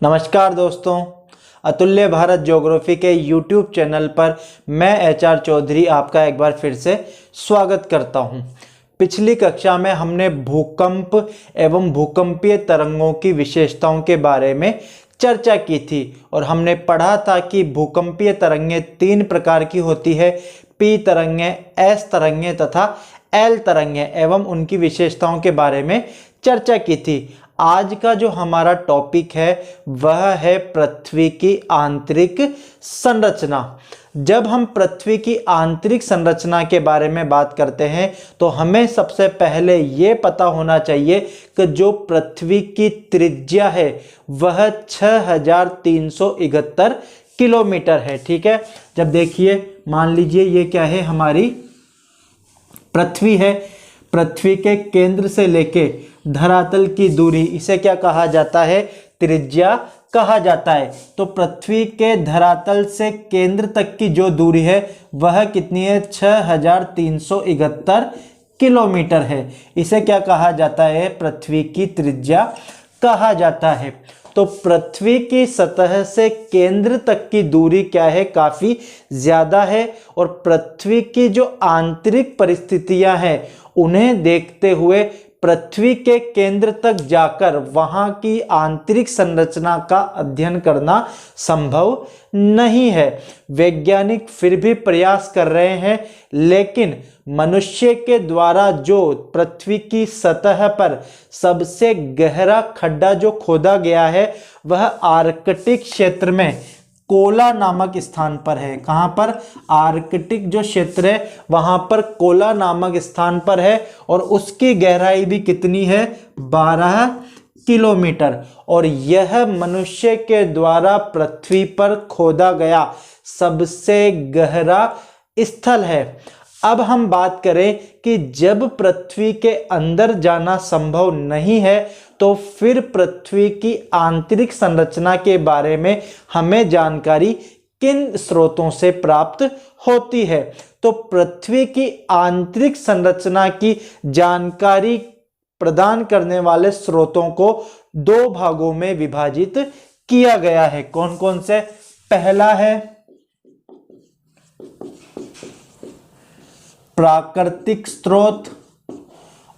नमस्कार दोस्तों, अतुल्य भारत ज्योग्राफी के YouTube चैनल पर मैं HR चौधरी आपका एक बार फिर से स्वागत करता हूं। पिछली कक्षा में हमने भूकंप एवं भूकंपीय तरंगों की विशेषताओं के बारे में चर्चा की थी और हमने पढ़ा था कि भूकंपीय तरंगें तीन प्रकार की होती है, P तरंगें, S तरंगें तथा L तरंगें एवं उनकी विशेषताओं के बारे में चर्चा की थी। आज का जो हमारा टॉपिक है वह है पृथ्वी की आंतरिक संरचना। जब हम पृथ्वी की आंतरिक संरचना के बारे में बात करते हैं तो हमें सबसे पहले ये पता होना चाहिए कि जो पृथ्वी की त्रिज्या है वह 6371 किलोमीटर है। ठीक है, जब देखिए मान लीजिए ये क्या है, हमारी पृथ्वी है। पृथ्वी के केंद्र से लेके धरातल की दूरी, इसे क्या कहा जाता है? त्रिज्या कहा जाता है। तो पृथ्वी के धरातल से केंद्र तक की जो दूरी है वह कितनी है? 6371 किलोमीटर है। इसे क्या कहा जाता है? पृथ्वी की त्रिज्या कहा जाता है। तो पृथ्वी की सतह से केंद्र तक की दूरी क्या है? काफी ज्यादा है। और पृथ्वी की जो आंतरिक परिस्थितियां हैं उन्हें देखते हुए पृथ्वी के केंद्र तक जाकर वहां की आंतरिक संरचना का अध्ययन करना संभव नहीं है। वैज्ञानिक फिर भी प्रयास कर रहे हैं, लेकिन मनुष्य के द्वारा जो पृथ्वी की सतह पर सबसे गहरा खड्डा जो खोदा गया है वह आर्कटिक क्षेत्र में कोला नामक स्थान पर है। कहां पर? आर्कटिक जो क्षेत्र है वहां पर कोला नामक स्थान पर है और उसकी गहराई भी कितनी है? 12 किलोमीटर। और यह मनुष्य के द्वारा पृथ्वी पर खोदा गया सबसे गहरा स्थल है। अब हम बात करें कि जब पृथ्वी के अंदर जाना संभव नहीं है तो फिर पृथ्वी की आंतरिक संरचना के बारे में हमें जानकारी किन स्रोतों से प्राप्त होती है? तो पृथ्वी की आंतरिक संरचना की जानकारी प्रदान करने वाले स्रोतों को दो भागों में विभाजित किया गया है। कौन कौन से? पहला है प्राकृतिक स्रोत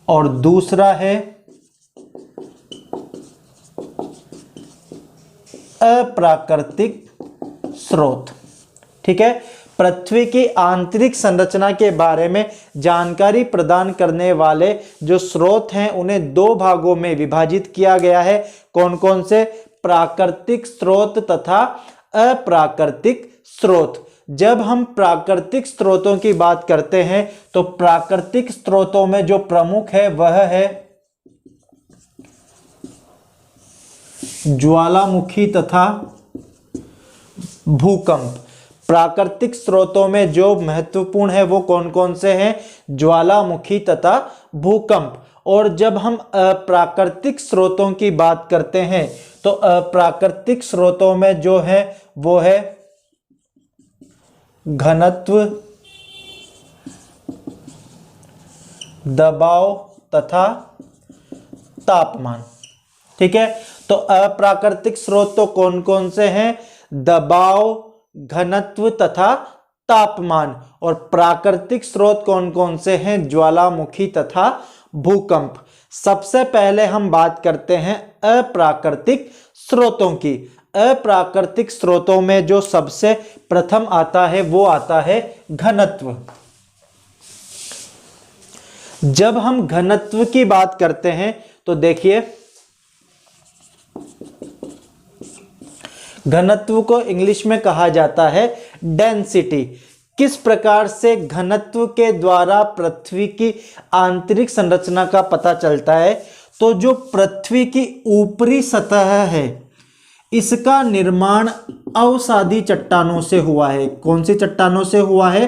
और दूसरा है अप्राकृतिक स्रोत। ठीक है, पृथ्वी की आंतरिक संरचना के बारे में जानकारी प्रदान करने वाले जो स्रोत हैं उन्हें दो भागों में विभाजित किया गया है। कौन कौन से? प्राकृतिक स्रोत तथा अप्राकृतिक स्रोत। जब हम प्राकृतिक स्रोतों की बात करते हैं तो प्राकृतिक स्रोतों में जो प्रमुख है वह है ज्वालामुखी तथा भूकंप। प्राकृतिक स्रोतों में जो महत्वपूर्ण है वो कौन कौन से हैं? ज्वालामुखी तथा भूकंप। और जब हम अप्राकृतिक स्रोतों की बात करते हैं तो अप्राकृतिक स्रोतों में जो है वो है घनत्व, दबाव तथा तापमान। ठीक है, तो अप्राकृतिक स्रोत तो कौन कौन से हैं? दबाव, घनत्व तथा तापमान। और प्राकृतिक स्रोत कौन कौन से हैं? ज्वालामुखी तथा भूकंप। सबसे पहले हम बात करते हैं अप्राकृतिक स्रोतों की। अप्राकृतिक स्रोतों में जो सबसे प्रथम आता है वो आता है घनत्व। जब हम घनत्व की बात करते हैं तो देखिए, घनत्व को इंग्लिश में कहा जाता है डेंसिटी। किस प्रकार से घनत्व के द्वारा पृथ्वी की आंतरिक संरचना का पता चलता है? तो जो पृथ्वी की ऊपरी सतह है इसका निर्माण अवसादी चट्टानों से हुआ है। कौन सी चट्टानों से हुआ है?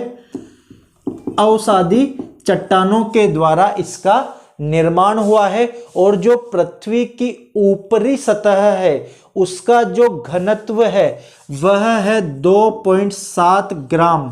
अवसादी चट्टानों के द्वारा इसका निर्माण हुआ है। और जो पृथ्वी की ऊपरी सतह है उसका जो घनत्व है वह है 2.7 ग्राम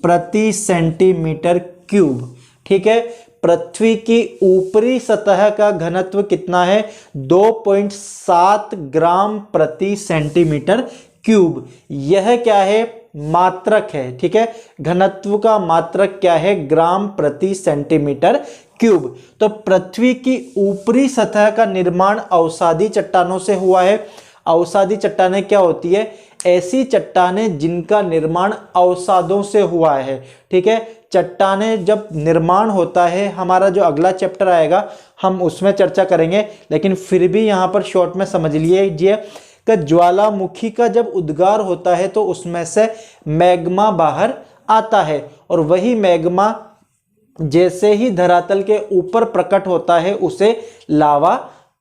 प्रति सेंटीमीटर क्यूब। ठीक है, पृथ्वी की ऊपरी सतह का घनत्व कितना है? 2.7 ग्राम प्रति सेंटीमीटर क्यूब। यह क्या है? मात्रक है। ठीक है, घनत्व का मात्रक क्या है? ग्राम प्रति सेंटीमीटर क्यूब। तो पृथ्वी की ऊपरी सतह का निर्माण अवसादी चट्टानों से हुआ है। अवसादी चट्टानें क्या होती है? ऐसी चट्टानें जिनका निर्माण अवसादों से हुआ है। ठीक है, चट्टानें जब निर्माण होता है, हमारा जो अगला चैप्टर आएगा हम उसमें चर्चा करेंगे, लेकिन फिर भी यहाँ पर शॉर्ट में समझ लीजिए कि ज्वालामुखी का जब उद्गार होता है तो उसमें से मैग्मा बाहर आता है, और वही मैग्मा जैसे ही धरातल के ऊपर प्रकट होता है उसे लावा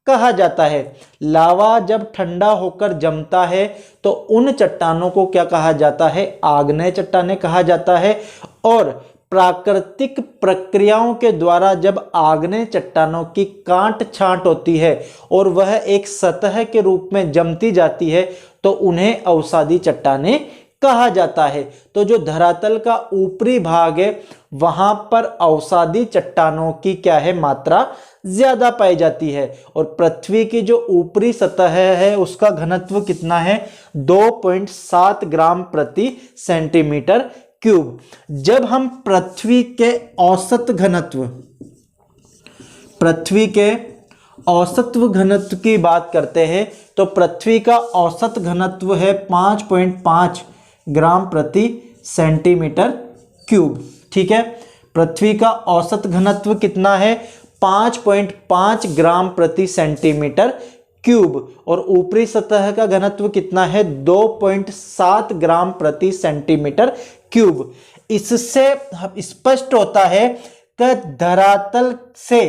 कहा जाता है। लावा जब ठंडा होकर जमता है तो उन चट्टानों को क्या कहा जाता है? आग्नेय चट्टानें कहा जाता है। और प्राकृतिक प्रक्रियाओं के द्वारा जब आग्नेय चट्टानों की काट छांट होती है और वह एक सतह के रूप में जमती जाती है तो उन्हें अवसादी चट्टानें कहा जाता है। तो जो धरातल का ऊपरी भाग है वहां पर अवसादी चट्टानों की क्या है? मात्रा ज्यादा पाई जाती है। और पृथ्वी की जो ऊपरी सतह है उसका घनत्व कितना है? 2.7 ग्राम प्रति सेंटीमीटर क्यूब। जब हम पृथ्वी के औसत घनत्व की बात करते हैं तो पृथ्वी का औसत घनत्व है 5.5 ग्राम प्रति सेंटीमीटर क्यूब। ठीक है, पृथ्वी का औसत घनत्व कितना है? 5.5 ग्राम प्रति सेंटीमीटर क्यूब। और ऊपरी सतह का घनत्व कितना है? 2.7 ग्राम प्रति सेंटीमीटर क्यूब। इससे स्पष्ट होता है कि धरातल से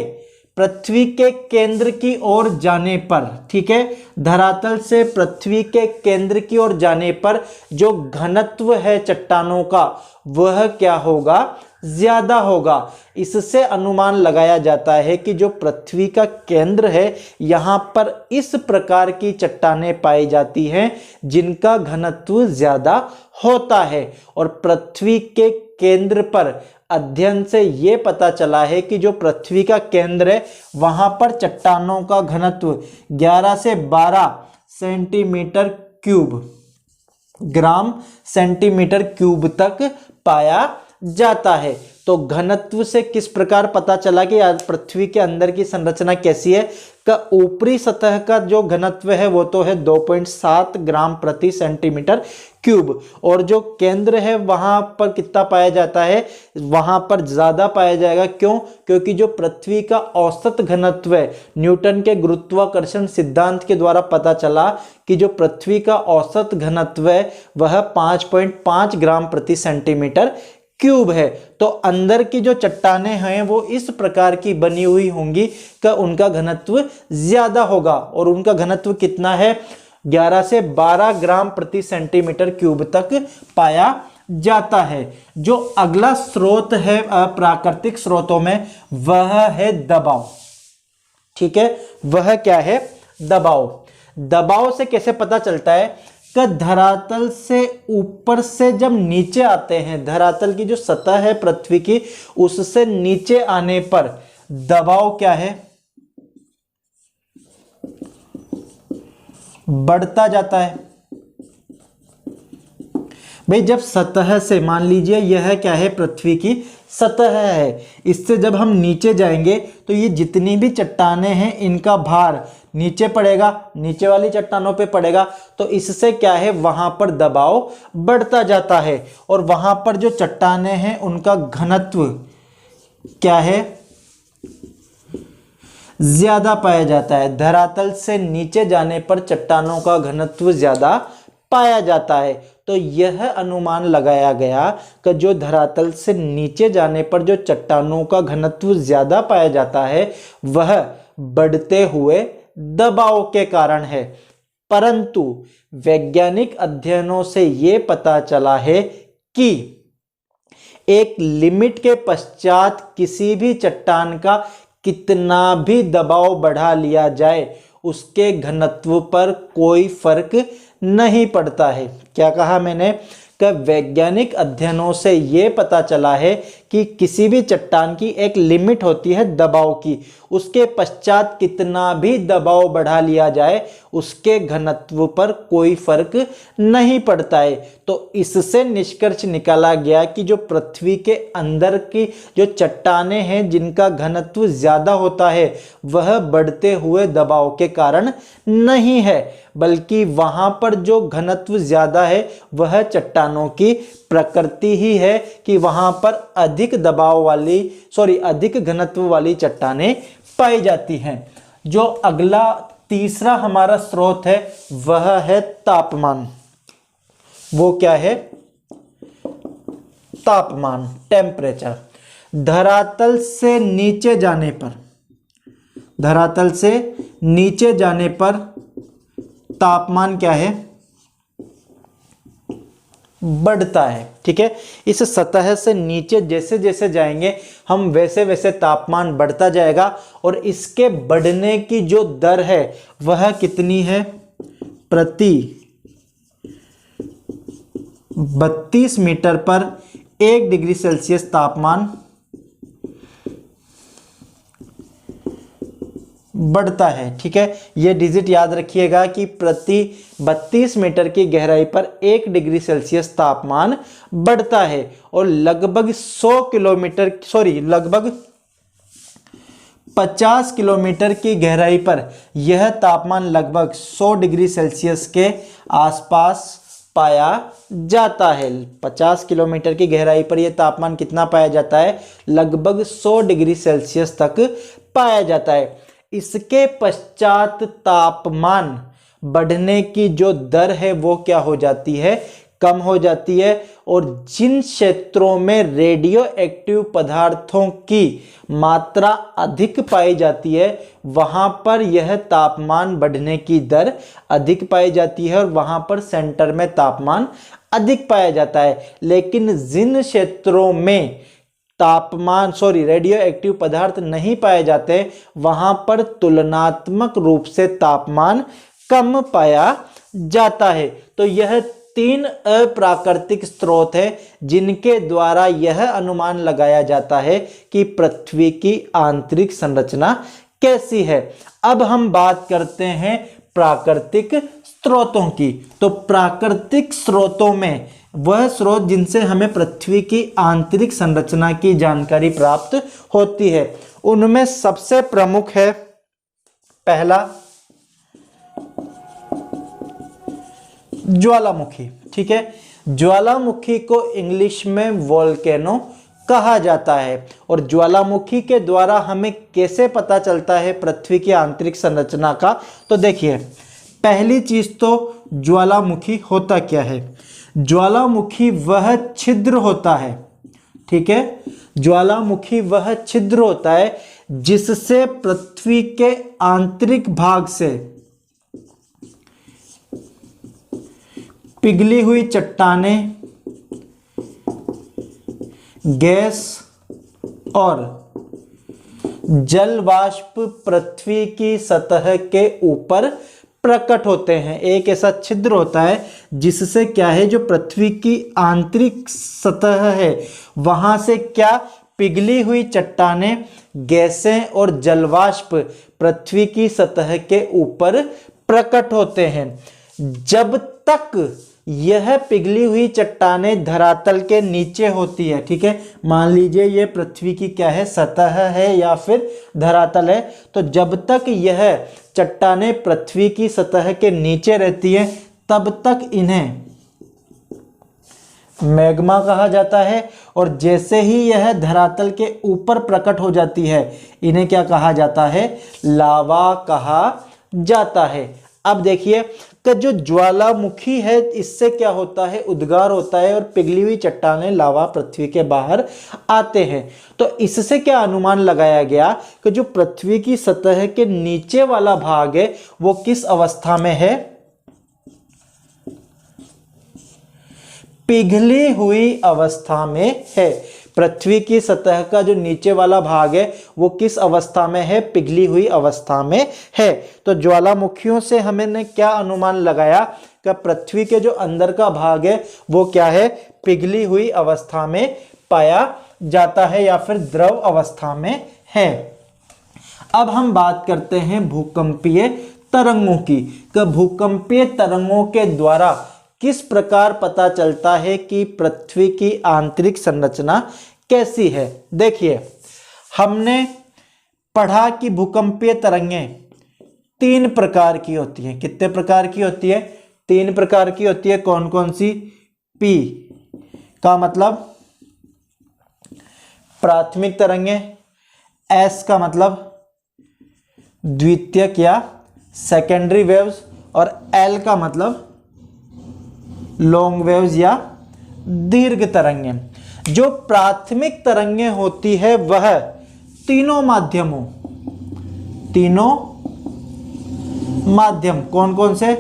पृथ्वी के केंद्र की ओर जाने पर, ठीक है, धरातल से पृथ्वी के केंद्र की ओर जाने पर जो घनत्व है चट्टानों का वह क्या होगा? ज्यादा होगा। इससे अनुमान लगाया जाता है कि जो पृथ्वी का केंद्र है यहाँ पर इस प्रकार की चट्टानें पाई जाती हैं जिनका घनत्व ज्यादा होता है। और पृथ्वी के केंद्र पर अध्ययन से ये पता चला है कि जो पृथ्वी का केंद्र है वहां पर चट्टानों का घनत्व 11 से 12 centimetre cube, gram centimetre cube तक पाया जाता है। तो घनत्व से किस प्रकार पता चला कि पृथ्वी के अंदर की संरचना कैसी है? का ऊपरी सतह का जो घनत्व है वो तो है 2.7 ग्राम प्रति सेंटीमीटर क्यूब, और जो केंद्र है वहां पर कितना पाया जाता है? वहां पर ज्यादा पाया जाएगा। क्यों? क्योंकि जो पृथ्वी का औसत घनत्व है, न्यूटन के गुरुत्वाकर्षण सिद्धांत के द्वारा पता चला कि जो पृथ्वी का औसत घनत्व है वह 5.5 ग्राम प्रति सेंटीमीटर क्यूब है। तो अंदर की जो चट्टानें हैं वो इस प्रकार की बनी हुई होंगी कि उनका घनत्व ज्यादा होगा, और उनका घनत्व कितना है? 11 से 12 ग्राम प्रति सेंटीमीटर क्यूब तक पाया जाता है। जो अगला स्रोत है प्राकृतिक स्रोतों में वह है दबाव। ठीक है, वह क्या है? दबाव। दबाव से कैसे पता चलता है कि धरातल से ऊपर से जब नीचे आते हैं, धरातल की जो सतह है पृथ्वी की उससे नीचे आने पर दबाव क्या है? बढ़ता जाता है। भाई जब सतह से, मान लीजिए यह क्या है? पृथ्वी की सतह है, इससे जब हम नीचे जाएंगे तो ये जितनी भी चट्टानें हैं इनका भार नीचे पड़ेगा, नीचे वाली चट्टानों पे पड़ेगा, तो इससे क्या है? वहां पर दबाव बढ़ता जाता है, और वहां पर जो चट्टानें हैं उनका घनत्व क्या है? ज्यादा पाया जाता है। धरातल से नीचे जाने पर चट्टानों का घनत्व ज्यादा पाया जाता है। तो यह अनुमान लगाया गया कि जो धरातल से नीचे जाने पर जो चट्टानों का घनत्व ज्यादा पाया जाता है वह बढ़ते हुए दबाव के कारण है। परंतु वैज्ञानिक अध्ययनों से यह पता चला है कि एक लिमिट के पश्चात किसी भी चट्टान का कितना भी दबाव बढ़ा लिया जाए उसके घनत्व पर कोई फर्क नहीं पड़ता है। क्या कहा मैंने? का वैज्ञानिक अध्ययनों से ये पता चला है कि किसी भी चट्टान की एक लिमिट होती है दबाव की, उसके पश्चात कितना भी दबाव बढ़ा लिया जाए उसके घनत्व पर कोई फर्क नहीं पड़ता है। तो इससे निष्कर्ष निकाला गया कि जो पृथ्वी के अंदर की जो चट्टानें हैं जिनका घनत्व ज़्यादा होता है वह बढ़ते हुए दबाव के कारण नहीं है, बल्कि वहाँ पर जो घनत्व ज़्यादा है वह चट्टानों की प्रकृति ही है कि वहाँ पर अधिक घनत्व वाली चट्टानें पाई जाती हैं। जो अगला तीसरा हमारा स्रोत है वह है तापमान। वो क्या है? तापमान, टेम्परेचर। धरातल से नीचे जाने पर तापमान क्या है? बढ़ता है। ठीक है, इस सतह से नीचे जैसे जैसे जाएंगे हम वैसे वैसे तापमान बढ़ता जाएगा और इसके बढ़ने की जो दर है वह कितनी है? प्रति 32 मीटर पर 1 डिग्री सेल्सियस तापमान बढ़ता है। ठीक है, ये डिजिट याद रखिएगा कि प्रति 32 मीटर की गहराई पर 1 डिग्री सेल्सियस तापमान बढ़ता है और लगभग 50 किलोमीटर की गहराई पर यह तापमान लगभग 100 डिग्री सेल्सियस के आसपास पाया जाता है। 50 किलोमीटर की गहराई पर यह तापमान कितना पाया जाता है? लगभग 100 डिग्री सेल्सियस तक पाया जाता है। इसके पश्चात तापमान बढ़ने की जो दर है वो क्या हो जाती है? कम हो जाती है। और जिन क्षेत्रों में रेडियो एक्टिव पदार्थों की मात्रा अधिक पाई जाती है वहां पर यह तापमान बढ़ने की दर अधिक पाई जाती है और वहां पर सेंटर में तापमान अधिक पाया जाता है। लेकिन जिन क्षेत्रों में रेडियो एक्टिव पदार्थ नहीं पाए जाते वहां पर तुलनात्मक रूप से तापमान कम पाया जाता है। तो यह 3 अप्राकृतिक स्रोत है जिनके द्वारा यह अनुमान लगाया जाता है कि पृथ्वी की आंतरिक संरचना कैसी है। अब हम बात करते हैं प्राकृतिक स्रोतों की। तो प्राकृतिक स्रोतों में वह स्रोत जिनसे हमें पृथ्वी की आंतरिक संरचना की जानकारी प्राप्त होती है, उनमें सबसे प्रमुख है पहला ज्वालामुखी। ठीक है, ज्वालामुखी को इंग्लिश में वोल्केनो कहा जाता है। और ज्वालामुखी के द्वारा हमें कैसे पता चलता है पृथ्वी की आंतरिक संरचना का? तो देखिए, पहली चीज तो ज्वालामुखी होता क्या है? ज्वालामुखी वह छिद्र होता है। ठीक है, ज्वालामुखी वह छिद्र होता है जिससे पृथ्वी के आंतरिक भाग से पिघली हुई चट्टानें, गैस और जल वाष्प पृथ्वी की सतह के ऊपर प्रकट होते हैं। एक ऐसा छिद्र होता है जिससे क्या है, जो पृथ्वी की आंतरिक सतह है वहां से क्या पिघली हुई चट्टानें, गैसें और जलवाष्प पृथ्वी की सतह के ऊपर प्रकट होते हैं। जब तक यह पिघली हुई चट्टानें धरातल के नीचे होती है, ठीक है, मान लीजिए ये पृथ्वी की क्या है, सतह है या फिर धरातल है, तो जब तक यह चट्टानें पृथ्वी की सतह के नीचे रहती है तब तक इन्हें मैग्मा कहा जाता है। और जैसे ही यह धरातल के ऊपर प्रकट हो जाती है इन्हें क्या कहा जाता है? लावा कहा जाता है। अब देखिए कि जो ज्वालामुखी है इससे क्या होता है, उद्गार होता है और पिघली हुई चट्टानें, लावा पृथ्वी के बाहर आते हैं। तो इससे क्या अनुमान लगाया गया कि जो पृथ्वी की सतह के नीचे वाला भाग है वो किस अवस्था में है? पिघली हुई अवस्था में है। पृथ्वी की सतह का जो नीचे वाला भाग है वो किस अवस्था में है? पिघली हुई अवस्था में है। तो ज्वालामुखियों से हमने क्या अनुमान लगाया कि पृथ्वी के जो अंदर का भाग है वो क्या है? पिघली हुई अवस्था में पाया जाता है या फिर द्रव अवस्था में है। अब हम बात करते हैं भूकंपीय तरंगों की। कि भूकंपीय तरंगों के द्वारा किस प्रकार पता चलता है कि पृथ्वी की आंतरिक संरचना कैसी है? देखिए, हमने पढ़ा कि भूकंपीय तरंगें 3 प्रकार की होती हैं। कितने प्रकार की होती है? 3 प्रकार की होती है। कौन कौन सी? पी का मतलब प्राथमिक तरंगें, एस का मतलब द्वितीयक या सेकेंडरी वेव्स, और एल का मतलब लॉन्ग वेव्स या दीर्घ तरंगें। जो प्राथमिक तरंगें होती है वह तीनों माध्यम कौन कौन से?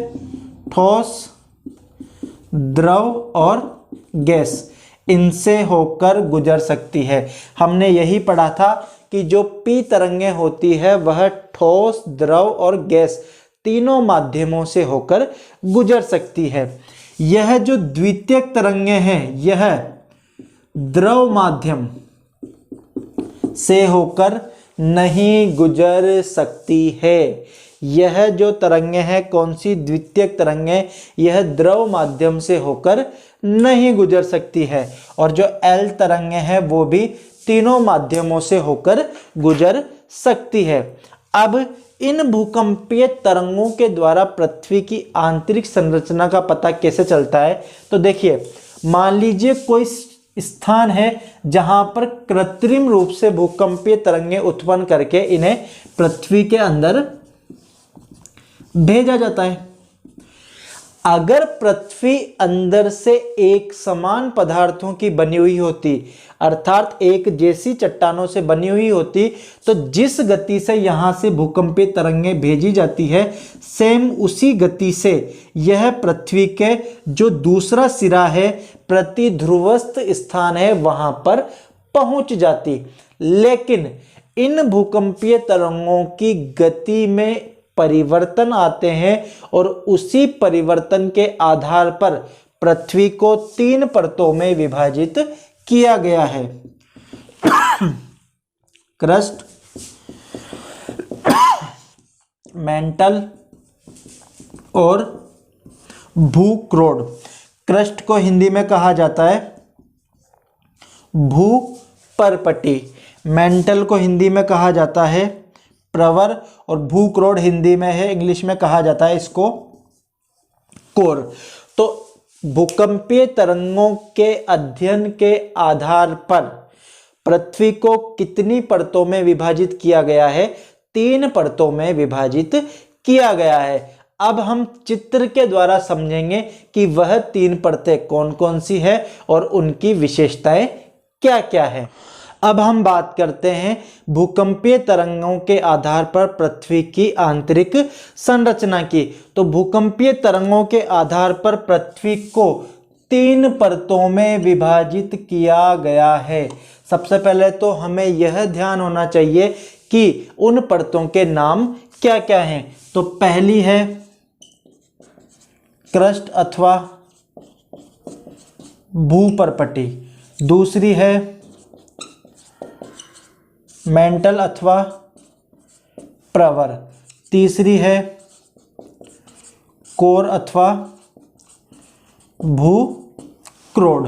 ठोस, द्रव और गैस, इनसे होकर गुजर सकती है। हमने यही पढ़ा था कि जो पी तरंगें होती है वह ठोस, द्रव और गैस तीनों माध्यमों से होकर गुजर सकती है। यह जो द्वितीयक तरंगें हैं यह द्रव माध्यम से होकर नहीं गुजर सकती है। यह जो तरंगें हैं, कौन सी? द्वितीयक तरंगें, यह द्रव माध्यम से होकर नहीं गुजर सकती है। और जो एल तरंगें हैं वो भी तीनों माध्यमों से होकर गुजर सकती है। अब इन भूकंपीय तरंगों के द्वारा पृथ्वी की आंतरिक संरचना का पता कैसे चलता है? तो देखिए, मान लीजिए कोई स्थान है जहां पर कृत्रिम रूप से भूकंपीय तरंगें उत्पन्न करके इन्हें पृथ्वी के अंदर भेजा जाता है। अगर पृथ्वी अंदर से एक समान पदार्थों की बनी हुई होती, अर्थात एक जैसी चट्टानों से बनी हुई होती, तो जिस गति से यहां से भूकंपीय तरंगें भेजी जाती है सेम उसी गति से यह पृथ्वी के जो दूसरा सिरा है, प्रतिध्रुवस्थ स्थान है, वहां पर पहुंच जाती। लेकिन इन भूकंपीय तरंगों की गति में परिवर्तन आते हैं और उसी परिवर्तन के आधार पर पृथ्वी को 3 परतों में विभाजित किया गया है। क्रस्ट, मेंटल और भूक्रोड। क्रस्ट को हिंदी में कहा जाता है भूपर्पटी, मेंटल को हिंदी में कहा जाता है प्रवर, और भूक्रोड हिंदी में है, इंग्लिश में कहा जाता है इसको कोर। तो भूकंपीय तरंगों के अध्ययन के आधार पर पृथ्वी को कितनी परतों में विभाजित किया गया है? 3 परतों में विभाजित किया गया है। अब हम चित्र के द्वारा समझेंगे कि वह 3 परतें कौन कौन सी है और उनकी विशेषताएं क्या क्या है। अब हम बात करते हैं भूकंपीय तरंगों के आधार पर पृथ्वी की आंतरिक संरचना की। तो भूकंपीय तरंगों के आधार पर पृथ्वी को 3 परतों में विभाजित किया गया है। सबसे पहले तो हमें यह ध्यान होना चाहिए कि उन परतों के नाम क्या क्या हैं। तो पहली है क्रस्ट अथवा भूपर्पटी, दूसरी है मेंटल अथवा प्रवर, तीसरी है कोर अथवा भूक्रोड।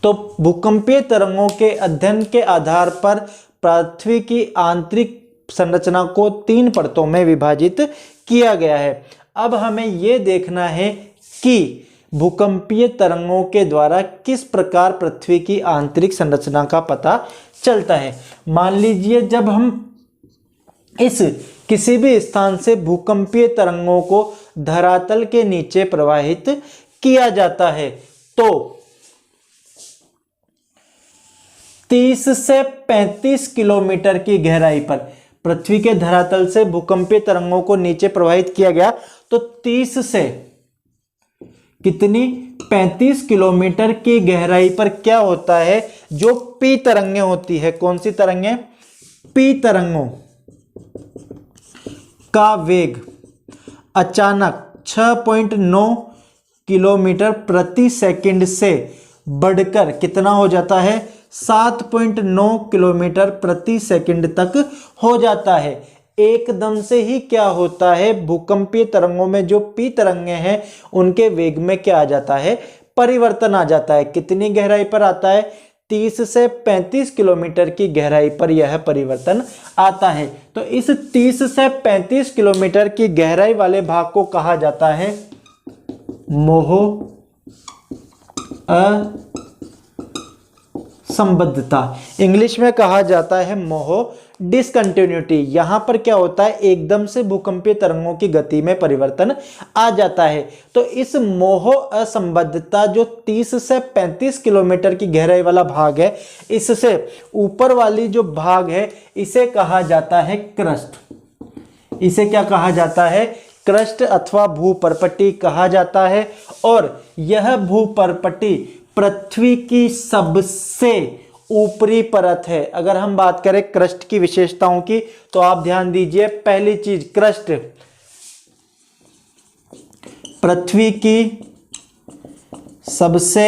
तो भूकंपीय तरंगों के अध्ययन के आधार पर पृथ्वी की आंतरिक संरचना को 3 परतों में विभाजित किया गया है। अब हमें यह देखना है कि भूकंपीय तरंगों के द्वारा किस प्रकार पृथ्वी की आंतरिक संरचना का पता चलता है। मान लीजिए जब हम इस किसी भी स्थान से भूकंपीय तरंगों को धरातल के नीचे प्रवाहित किया जाता है तो 30 से 35 किलोमीटर की गहराई पर पृथ्वी के धरातल से भूकंपीय तरंगों को नीचे प्रवाहित किया गया तो 30 से कितनी 35 किलोमीटर की गहराई पर क्या होता है, जो पी तरंगें होती है, कौन सी तरंगें, पी तरंगों का वेग अचानक 6.9 किलोमीटर प्रति सेकंड से बढ़कर कितना हो जाता है, 7.9 किलोमीटर प्रति सेकंड तक हो जाता है। एकदम से ही क्या होता है, भूकंपीय तरंगों में जो पी तरंगे हैं उनके वेग में क्या आ जाता है, परिवर्तन आ जाता है। कितनी गहराई पर आता है, 30 से 35 किलोमीटर की गहराई पर यह परिवर्तन आता है। तो इस 30 से 35 किलोमीटर की गहराई वाले भाग को कहा जाता है मोह असंबद्धता। इंग्लिश में कहा जाता है मोह डिसकंटिन्यूटी। यहां पर क्या होता है, एकदम से भूकंपीय तरंगों की गति में परिवर्तन आ जाता है। तो इस मोह असंबद्धता जो 30 से 35 किलोमीटर की गहराई वाला भाग है, इससे ऊपर वाली जो भाग है इसे कहा जाता है क्रस्ट। इसे क्या कहा जाता है, क्रस्ट अथवा भूपर्पटी कहा जाता है। और यह भूपर्पटी पृथ्वी की सबसे ऊपरी परत है। अगर हम बात करें क्रस्ट की विशेषताओं की तो आप ध्यान दीजिए, पहली चीज, क्रस्ट पृथ्वी की सबसे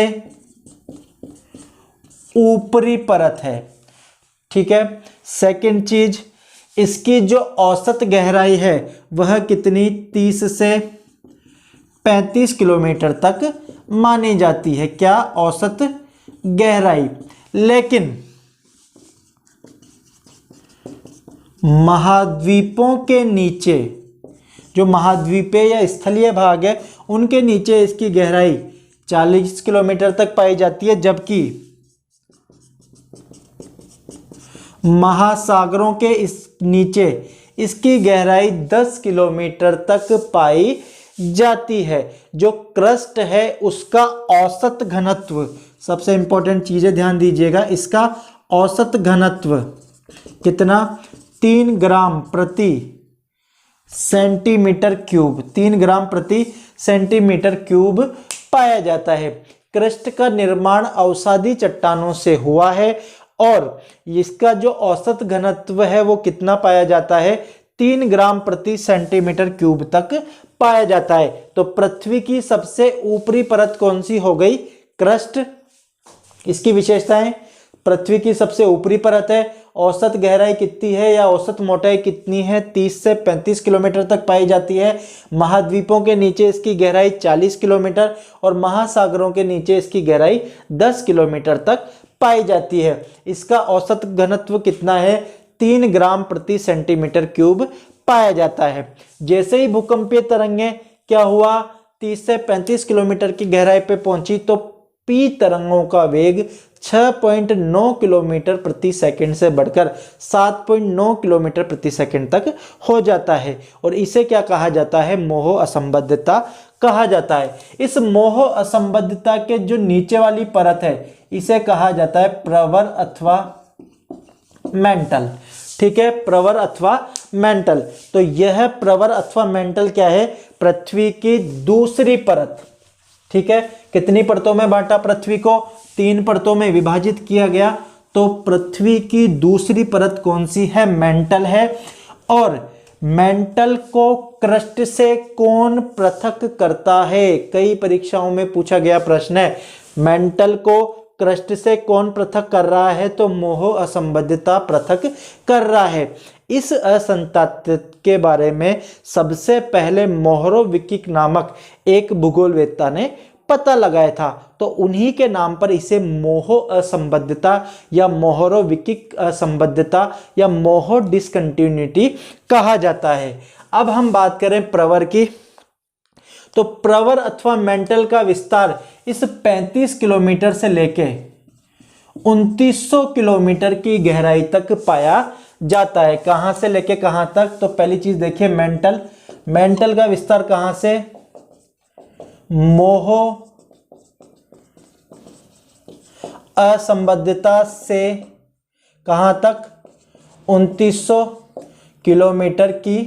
ऊपरी परत है, ठीक है। सेकंड चीज, इसकी जो औसत गहराई है वह कितनी, 30 से 35 किलोमीटर तक मानी जाती है, क्या, औसत गहराई। लेकिन महाद्वीपों के नीचे, जो महाद्वीपीय या स्थलीय भाग है उनके नीचे इसकी गहराई 40 किलोमीटर तक पाई जाती है, जबकि महासागरों के इस नीचे इसकी गहराई 10 किलोमीटर तक पाई जाती है। जो क्रस्ट है उसका औसत घनत्व, सबसे इंपॉर्टेंट चीजें ध्यान दीजिएगा, इसका औसत घनत्व कितना, 3 ग्राम प्रति सेंटीमीटर क्यूब, 3 ग्राम प्रति सेंटीमीटर क्यूब पाया जाता है। क्रस्ट का निर्माण अवसादी चट्टानों से हुआ है और इसका जो औसत घनत्व है वो कितना पाया जाता है, 3 ग्राम प्रति सेंटीमीटर क्यूब तक पाया जाता है। तो पृथ्वी की सबसे ऊपरी परत कौन सी हो गई, क्रस्ट। इसकी विशेषताएं, पृथ्वी की सबसे ऊपरी परत है, औसत गहराई कितनी है या औसत मोटाई कितनी है, 30 से 35 किलोमीटर तक पाई जाती है। महाद्वीपों के नीचे इसकी गहराई 40 किलोमीटर और महासागरों के नीचे इसकी गहराई 10 किलोमीटर तक पाई जाती है। इसका औसत घनत्व कितना है, 3 ग्राम प्रति सेंटीमीटर क्यूब पाया जाता है। जैसे ही भूकंपीय तरंगें क्या हुआ, 30 से 35 किलोमीटर की गहराई पे पहुंची तो पी तरंगों का वेग 6.9 किलोमीटर प्रति सेकंड से बढ़कर 7.9 किलोमीटर प्रति सेकंड तक हो जाता है और इसे क्या कहा जाता है, मोह असंबद्धता कहा जाता है। इस मोह असंबद्धता के जो नीचे वाली परत है इसे कहा जाता है प्रवर अथवा मेंटल, ठीक है, प्रवर अथवा मेंटल। तो यह प्रवर अथवा मेंटल क्या है, पृथ्वी की दूसरी परत, ठीक है। कितनी परतों में बांटा पृथ्वी को, 3 परतों में विभाजित किया गया। तो पृथ्वी की दूसरी परत कौन सी है, मेंटल है। और मेंटल को क्रस्ट से कौन पृथक करता है, कई परीक्षाओं में पूछा गया प्रश्न है, मेंटल को क्रस्ट से कौन पृथक कर रहा है, तो मोह असंबद्धता पृथक कर रहा है। इस असंतत के बारे में सबसे पहले मोहरोविकिक नामक एक भूगोलवेत्ता ने पता लगाया था, तो उन्हीं के नाम पर इसे मोह असंबद्धता या मोहरोविकिक असंबद्धता या मोह डिसकंटिन्यूटी कहा जाता है। अब हम बात करें प्रवर की, तो प्रवर अथवा मेंटल का विस्तार इस 35 किलोमीटर से लेके 2900 किलोमीटर की गहराई तक पाया जाता है। कहां से लेके कहां तक, तो पहली चीज देखिए मेंटल, मेंटल का विस्तार कहां से, मोह असंबद्धता से कहां तक, 2900 किलोमीटर की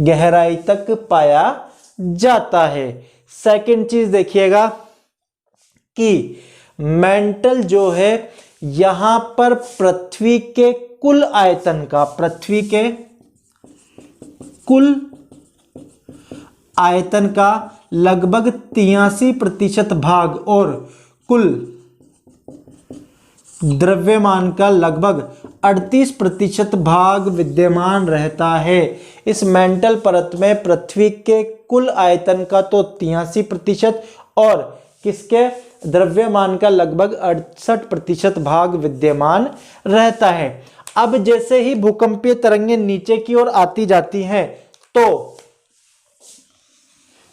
गहराई तक पाया जाता है। सेकंड चीज देखिएगा कि मेंटल जो है यहां पर पृथ्वी के कुल आयतन का, पृथ्वी के कुल आयतन का लगभग 83% भाग और कुल द्रव्यमान का लगभग 38% भाग विद्यमान रहता है। इस मेंटल परत में पृथ्वी के कुल आयतन का तो 83% और किसके द्रव्यमान का लगभग 68% भाग विद्यमान रहता है। अब जैसे ही भूकंपीय तरंगें नीचे की ओर आती जाती हैं तो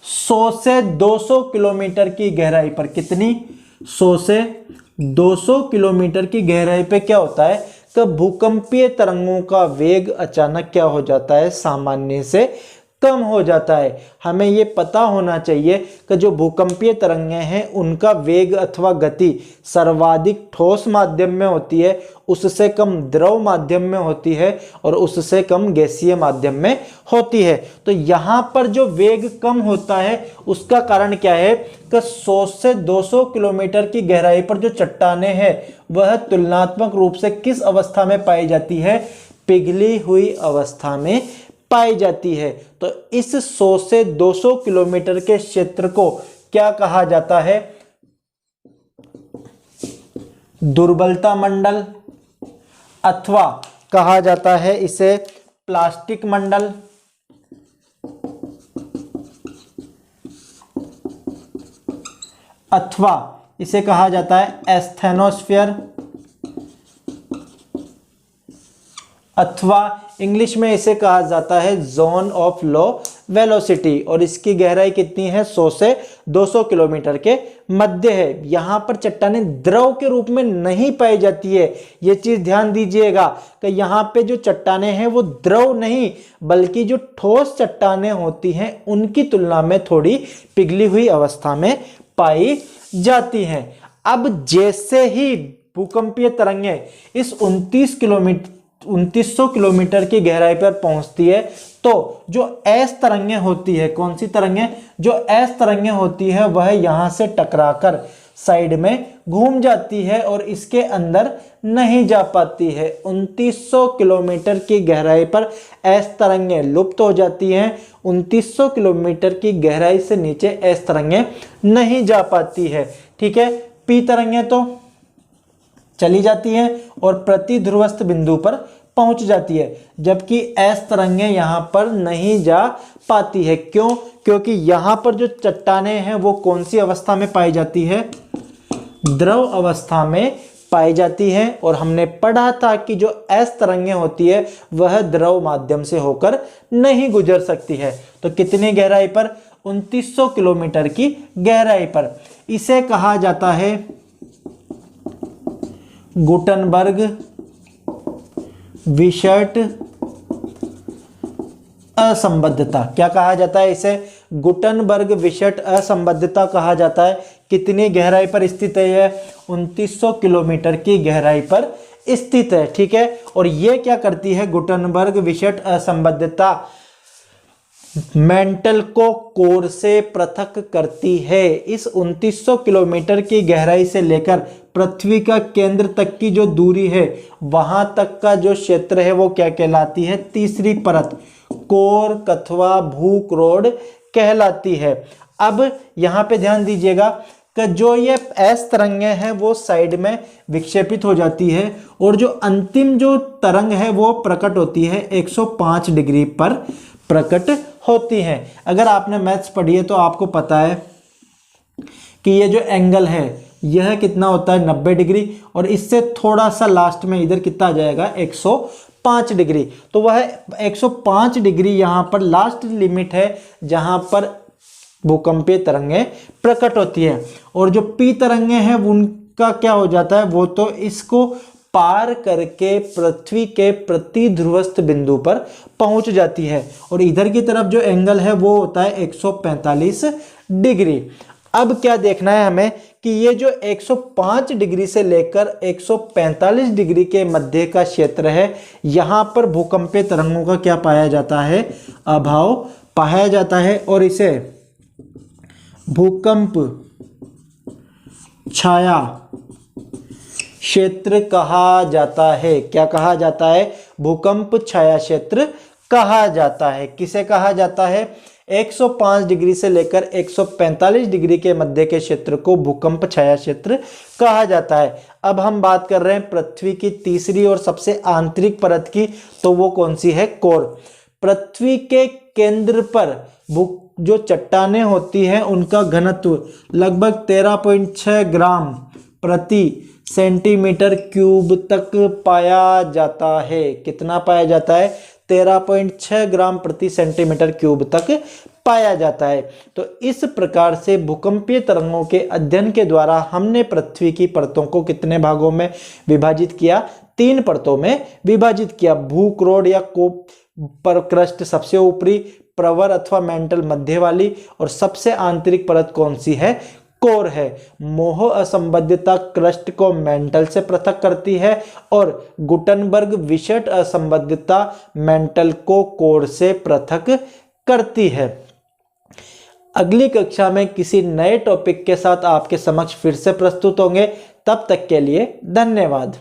100 से 200 किलोमीटर की गहराई पर, कितनी, 100 से 200 किलोमीटर की गहराई पे क्या होता है कि भूकंपीय तरंगों का वेग अचानक क्या हो जाता है, सामान्य से कम हो जाता है। हमें ये पता होना चाहिए कि जो भूकंपीय तरंगें हैं उनका वेग अथवा गति सर्वाधिक ठोस माध्यम में होती है, उससे कम द्रव माध्यम में होती है और उससे कम गैसीय माध्यम में होती है। तो यहाँ पर जो वेग कम होता है उसका कारण क्या है कि 100 से 200 किलोमीटर की गहराई पर जो चट्टानें हैं वह तुलनात्मक रूप से किस अवस्था में पाई जाती है, पिघली हुई अवस्था में पाई जाती है। तो इस 100 से 200 किलोमीटर के क्षेत्र को क्या कहा जाता है, दुर्बलता मंडल, अथवा कहा जाता है इसे प्लास्टिक मंडल, अथवा इसे कहा जाता है एस्थेनोस्फीयर, अथवा इंग्लिश में इसे कहा जाता है जोन ऑफ लो वेलोसिटी। और इसकी गहराई कितनी है, 100 से 200 किलोमीटर के मध्य है। यहाँ पर चट्टानें द्रव के रूप में नहीं पाई जाती है, ये चीज ध्यान दीजिएगा कि यहाँ पे जो चट्टानें हैं वो द्रव नहीं बल्कि जो ठोस चट्टानें होती हैं उनकी तुलना में थोड़ी पिघली हुई अवस्था में पाई जाती हैं। अब जैसे ही भूकंपीय तरंगें इस 2900 किलोमीटर की गहराई पर पहुंचती है तो जो एस तरंगें होती है, कौन सी तरंगें, जो एस तरंगें होती है वह यहां से टकराकर साइड में घूम जाती है और इसके अंदर नहीं जा पाती है। 2900 किलोमीटर की गहराई पर एस तरंगें लुप्त हो जाती हैं। 2900 किलोमीटर की गहराई से नीचे एस तरंगें नहीं जा पाती है। ठीक है, पी तरंगें तो चली जाती हैं और प्रति ध्रुवस्थ बिंदु पर पहुंच जाती है, जबकि एस तरंगें यहां पर नहीं जा पाती है। क्यों? क्योंकि यहां पर जो चट्टानें हैं वो कौन सी अवस्था में पाई जाती है, द्रव अवस्था में पाई जाती है। और हमने पढ़ा था कि जो एस तरंगें होती है वह द्रव माध्यम से होकर नहीं गुजर सकती है। तो कितनी गहराई पर, 2900 किलोमीटर की गहराई पर। इसे कहा जाता है गुटनबर्ग विशर्ट असंबद्धता। क्या कहा जाता है इसे, गुटनबर्ग विशर्ट असंबद्धता कहा जाता है। कितनी गहराई पर स्थित है यह, 2900 किलोमीटर की गहराई पर स्थित है। ठीक है, और यह क्या करती है, गुटनबर्ग विशर्ट असंबद्धता मेंटल को कोर से पृथक करती है। इस 2900 किलोमीटर की गहराई से लेकर पृथ्वी का केंद्र तक की जो दूरी है वहां तक का जो क्षेत्र है वो क्या कहलाती है, तीसरी परत, कोर अथवा भूक्रोड कहलाती है। अब यहाँ पे ध्यान दीजिएगा कि जो ये एस तरंगें हैं वो साइड में विक्षेपित हो जाती है और जो अंतिम जो तरंग है वो प्रकट होती है 105 डिग्री पर प्रकट होती हैं। अगर आपने मैथ्स पढ़ी है तो आपको पता है कि ये जो एंगल है यह कितना होता है, 90 डिग्री, और इससे थोड़ा सा लास्ट में इधर कितना आ जाएगा, 105 डिग्री। तो वह 105 डिग्री यहाँ पर लास्ट लिमिट है जहाँ पर भूकंपीय तरंगें प्रकट होती है। और जो पी तरंगें हैं उनका क्या हो जाता है, वो तो इसको पार करके पृथ्वी के प्रति ध्रुवस्थ बिंदु पर पहुंच जाती है और इधर की तरफ जो एंगल है वो होता है 145 डिग्री। अब क्या देखना है हमें कि ये जो 105 डिग्री से लेकर 145 डिग्री के मध्य का क्षेत्र है, यहाँ पर भूकंपीय तरंगों का क्या पाया जाता है, अभाव पाया जाता है। और इसे भूकंप छाया क्षेत्र कहा जाता है। क्या कहा जाता है? भूकंप छाया क्षेत्र कहा जाता है। किसे कहा जाता है? 105 डिग्री से लेकर 145 डिग्री के मध्य के क्षेत्र को भूकंप छाया क्षेत्र कहा जाता है। अब हम बात कर रहे हैं पृथ्वी की तीसरी और सबसे आंतरिक परत की, तो वो कौन सी है? कोर। पृथ्वी के केंद्र पर जो चट्टानें होती हैं उनका घनत्व लगभग 13.6 ग्राम प्रति सेंटीमीटर क्यूब तक पाया जाता है। कितना पाया जाता है? 13.6 ग्राम प्रति सेंटीमीटर क्यूब तक पाया जाता है। तो इस प्रकार से भूकंपीय तरंगों के अध्ययन के द्वारा हमने पृथ्वी की परतों को कितने भागों में विभाजित किया? 3 परतों में विभाजित किया। भूक्रोड या परक्रस्ट सबसे ऊपरी, प्रवर अथवा मेंटल मध्य वाली, और सबसे आंतरिक परत कौन सी है? कोर है। मोह असंबद्धता क्रस्ट को मेंटल से पृथक करती है और गुटनबर्ग विषट असंबद्धता मेंटल को कोर से पृथक करती है। अगली कक्षा में किसी नए टॉपिक के साथ आपके समक्ष फिर से प्रस्तुत होंगे। तब तक के लिए धन्यवाद।